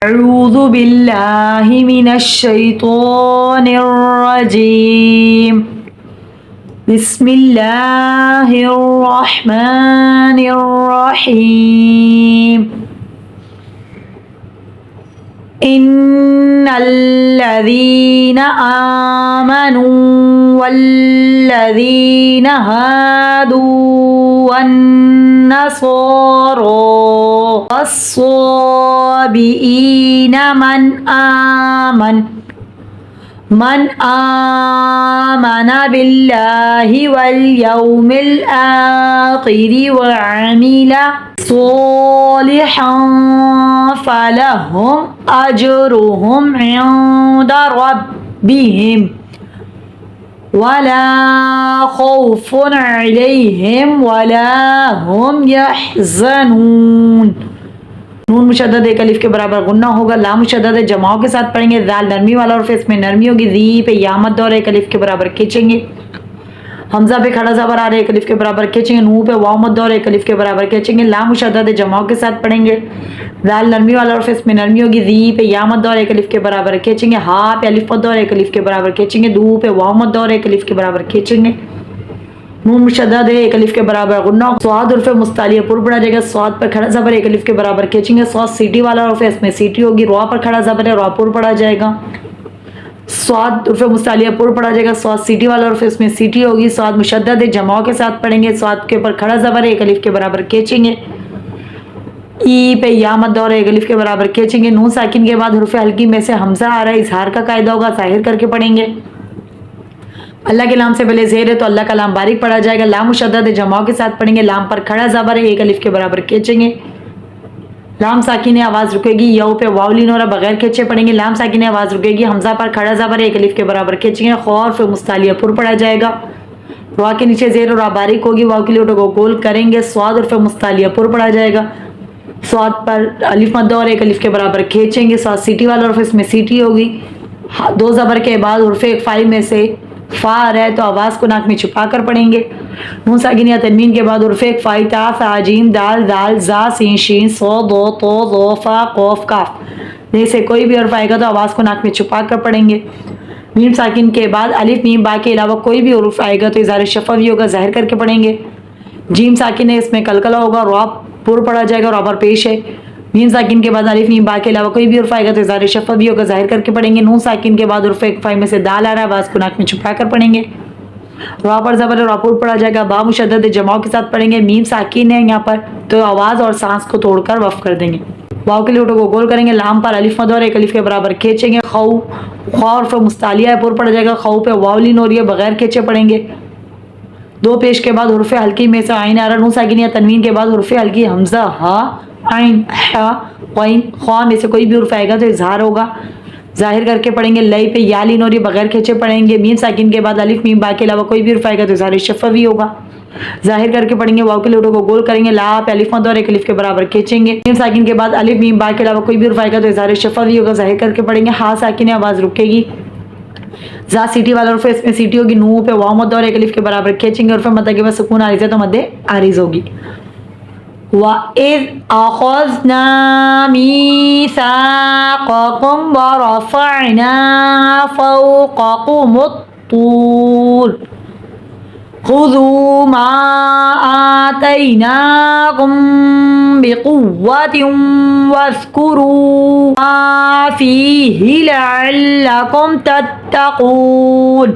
أعوذ بالله من الشيطان الرجيم بسم الله الرحمن الرحيم إن الذين آمنوا والذين هادوا والنصارى والصابئين من آمن بالله واليوم الآخر وعمل صالحا فلهم أجرهم عند ربهم ولا خوف عليهم ولا هم يحزنون. نون مشدد ایک الف کے برابر غنہ ہوگا. لام مشدد جماؤ کے ساتھ پڑھیں گے. ذال نرمی والا اور اس میں نرمی ہوگی. ذی پہ یا مد اور ایک الف کے برابر کھینچیں گے. حمزہ پہ کھڑا زبر آ رہا ہے ایک الف کے برابر کھینچیں گے. نون پہ واو مد اور ایک الف کے برابر کھینچیں گے. لام مشدد جماؤ کے ساتھ پڑھیں گے. ذال نرمی والا اور اس میں نرمی ہوگی. ذی پہ یا مد اور ایک الف کے برابر کھینچیں گے. ہا پہ الف مد اور ایک الف کے برابر کھینچیں گے. دو پہ واو مد اور ایک الف کے برابر کھینچیں گے. نون مشدد ہے ایک الف کے برابر غنہ. صاد حرف مستعلیہ پر پڑھا جائے گا. صاد پر کھڑا زبر ایک الف کے برابر کھینچیں گے. صاد سیٹی والا حرف ہے اس میں سیٹی ہوگی. را پر کھڑا زبر ہے. را پر پڑھا جائے گا. صاد حرف مستعلیہ پر پڑھا جائے گا. صاد سیٹی والا حرف اس میں سیٹی ہوگی. صاد مشدد ہے جماؤ کے ساتھ پڑھیں گے. صاد کے اوپر کھڑا زبر ہے ایک الف کے برابر کھینچیں گے. ای پہ یا مد اور ایک الف کے برابر کھینچیں گے. نون ساکن کے بعد حرف ہلکی میں سے حمزہ آ رہا ہے. اظہار کا قاعدہ ہوگا. ظاہر کر کے پڑھیں گے. اللہ کے لام سے پہلے زیر ہے تو اللہ کا لام باریک پڑھا جائے گا. لام مشدد ہے جماؤ کے ساتھ پڑھیں گے. لام پر کھڑا زبر ہے ایک الف کے برابر کھینچیں گے. لام ساکن ہے آواز رکے گی. یو پہ واو لین اور بغیر کھینچے پڑھیں گے. لام ساکن ہے آواز رکے گی. حمزہ پر کھڑا زبر ہے ایک الف کے برابر کھینچیں گے. خور پہ مستعلیہ پر پڑھا جائے گا. وا کے نیچے زیر اور باریک ہوگی. واو کے لیے کو گول کریں گے. سواد اور مستعلیہ پر پڑھا جائے گا. سواد پر الف مد اور ایک الف کے برابر کھینچیں گے. سواد سیٹی والا حرف اس میں سیٹی ہوگی. دو زبر کے بعد حرف ایک فائی میں سے فا آ رہا ہے تو آواز کو ناک میں چھپا کر پڑھیں گے. نون ساکن یا تنوین کے بعد حرف ایک فائی تا فا جیم دال دال زا سین شین سو دو تو ذو فا قوف کاف جیسے کوئی بھی حرف آئے گا تو آواز کو ناک میں چھپا کر پڑھیں گے. میم ساکن کے بعد الف میم با کے علاوہ کوئی بھی حرف آئے گا تو اظہار شفوی ہوگا. ظاہر کر کے پڑھیں گے. جیم ساکن ہے اس میں کلکلا ہوگا. را پر پڑھا جائے گا. را پر پیش ہے. میم ساکن کے بعد الف میم با کے علاوہ کوئی بھی حرف آئے گا تو اظہار شفوی ہوگا. ظاہر کر کے پڑھیں گے. نون ساکن کے بعد حرف ایک فائی میں سے دال آ رہا ہے. آواز کو ناک میں چھپا کر پڑھیں گے. را پر زبر را پر پڑھا جائے گا. با مشدد جماؤ کے ساتھ پڑھیں گے. میم ساکن ہے یہاں پر تو آواز اور سانس کو توڑ کر وقف کر دیں گے. واو کے لیے کو گول کریں گے. لام پر الف مد اور ایک الف کے برابر کھینچیں گے. خو حرف مستعلیہ پر پڑھا جائے گا. خو پہ واو لین ہو رہی ہے بغیر کھینچے پڑھیں گے. دو پیش کے بعد حرف ہلکی میں سے عین آ رہا. نون ساکن یا تنوین کے بعد حرف ہلکی حمزہ ہا عین حا قین خوا میں سے کوئی بھی حرف آئے گا تو اظہار ہوگا. ظاہر کر کے پڑھیں گے. لئی پہ یا لین اور یہ بغیر کھینچے پڑھیں گے. میم ساکن کے بعد الف میم با کے علاوہ کوئی بھی حرف آئے گا تو اظہار شفوی ہوگا. ظاہر کر کے پڑھیں گے. واو کے لیے کو گول کریں گے. لا پہ الف مد اور ایک الف کے برابر کھینچیں گے. میم ساکن کے بعد الف میم با کے علاوہ کوئی بھی حرف آئے گا تو اظہار شفوی ہوگا. ظاہر کر کے پڑھیں گے. ہا ساکن آواز رکے گی. زا سیٹی والا حرف اس میں سیٹی ہوگی. نو پہ واو مد اور ایک الف کے برابر کھینچیں گے. حرف مد کے بعد سکون عارض ہے تو مد عارض ہوگی. وَإِذْ أَخَذْنَا مِيثَاقَكُمْ وَرَفَعْنَا فَوْقَكُمُ الطُّورَ خُذُوا مَا آتَيْنَاكُمْ بِقُوَّةٍ وَاذْكُرُوا مَا فِيهِ لَعَلَّكُمْ تَتَّقُونَ.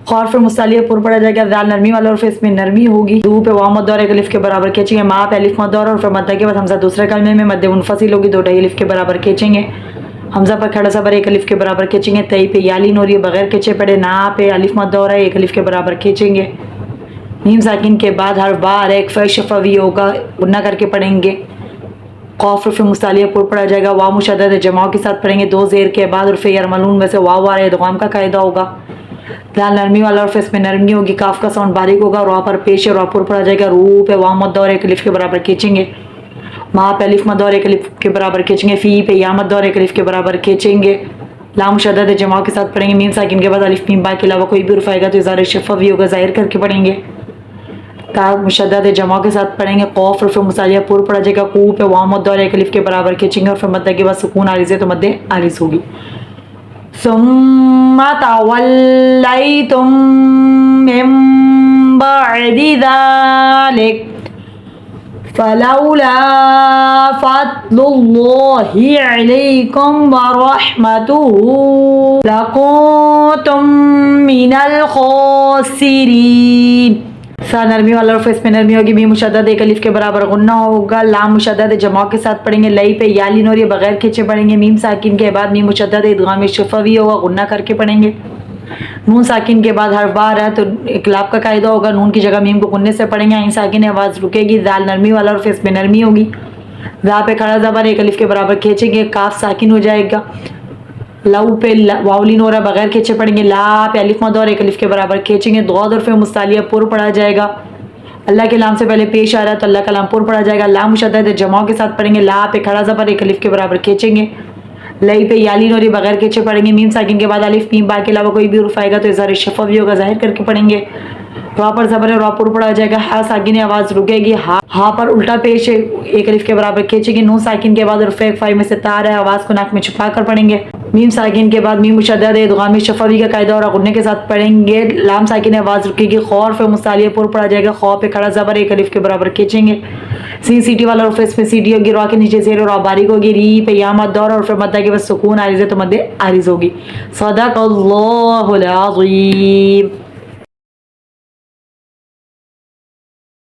خورف مستعلیہ پر پڑھا جائے گا. ذال نرمی والا حرف اس میں نرمی ہوگی. دو پہ واو مد اور ایک الف کے برابر کھینچیں گے. ما پہ الف مد اور حرف مد کے بعد حمزہ دوسرے کلمے میں مد منفصل ہوگی. دو ڈھائی الف کے برابر کھینچیں گے. حمزہ پر کھڑا زبر ایک الف کے برابر کھینچیں گے. تئی پہ یا لین ہو رہی ہے بغیر کھینچے پڑے. نا پہ الف مد اور ہے ایک الف کے برابر کھینچیں گے. میم ساکن کے بعد حرف با ایک فے شفوی ہوگا. غنہ کر کے پڑھیں گے. قاف حرف مستعلیہ پر پڑھا جائے گا. واو مشدد جماؤ کے ساتھ پڑھیں گے. دو زیر کے بعد حرف یرملون میں سے واو آ رہا ہے. ادغام کا قاعدہ ہوگا. دال نرمی والا حرف اس میں نرمی ہوگی. کاف کا ساؤنڈ باریک ہوگا. را پر پیش ہے. را پر پڑھا جائے گا. رو پہ واو مد اور ایک الف کے برابر کھینچیں گے. ما پہ الف مد اور ایک الف کے برابر کھینچیں گے. فی پہ یا مد اور ایک الف کے برابر کھینچیں گے. لام مشدد جماؤ کے ساتھ پڑھیں گے. میم ساکن کے بعد الف میم با کے علاوہ کوئی بھی حرف آئے گا تو اظہار شفوی ہوگا. ظاہر کر کے پڑھیں گے. تا مشدد جمع کے ساتھ پڑھیں گے. قوف حرف مصالیہ پر پڑھا جائے گا. قو پہ واو مد اور ایک الف کے برابر کھینچیں گے اور پھر مدہ کے بعد سکون عارض ہے تو مد عارض ہوگی. ثم تولیتم من بعد ذلك فلولا فضل الله عليكم ورحمته لكنتم من الخاسرين. سا نرمی والا حرف اس میں نرمی ہوگی. میم مشدد ایک الف کے برابر غنہ ہوگا. لام مشدد جمع کے ساتھ پڑھیں گے. لئی پہ یا لین اور یہ بغیر کھینچے پڑھیں گے. میم ساکن کے بعد میم مشدد ادغام شفوی ہوگا, غنہ کر کے پڑھیں گے. نون ساکن کے بعد حرف بار ہے تو اقلاب کا قاعدہ ہوگا. نون کی جگہ میم کو غننے سے پڑھیں گے. عین ساکن آواز رکے گی. ذال نرمی والا حرف اس میں نرمی ہوگی. ذا پہ کھڑا زبر ایک الف کے برابر کھینچیں گے. کاف ساکن ہو جائے گا. لو پہ واولین ہو رہا بغیر کھینچے پڑھیں گے. لا پہ الف مد اور ایک الف کے برابر کھینچیں گے. ضاد حرف مستعلیہ پر پڑھا جائے گا. اللہ کے لام سے پہلے پیش آ رہا ہے تو اللہ کا لام پر پڑھا جائے گا. لام مشدد جمع کے ساتھ پڑھیں گے. لا پہ کھڑا زبر ایک الف کے برابر کھینچیں گے. لئی پہ یالین اور یہ بغیر کھینچے پڑھیں گے. میم ساکن کے بعد الف میم با کے علاوہ کوئی بھی حرف آئے گا تو اظہار شفوی ہوگا, ظاہر کر کے پڑھیں گے. را پر زبر ہے, را پر پڑھا جائے گا. ہا ساکن آواز رکے گی. ہا پر الٹا پیش ہے ایک الف کے برابر کھینچیں گے. نون ساکن کے بعد حرف فائی میں سے تار ہے, آواز کو ناک میں چھپا کر پڑھیں گے. میم ساکن کے بعد میم مشدد ادغام شفوی کا قاعدہ اور غننے کے ساتھ پڑھیں گے. لام ساکن آواز رکے گی. خو حرف مصالیہ پر پڑھا جائے گا. خو پہ کھڑا زبر ایک الف کے برابر کھینچیں گے. سین سیٹی والا حرف اس میں سیٹی ہوگی. را کے نیچے زیر اور باریک ہوگی. ری پہ یا مد اور پھر مدہ کے بعد سکون عارض ہے تو مد عارض ہوگی. صدق اللہ العظیم.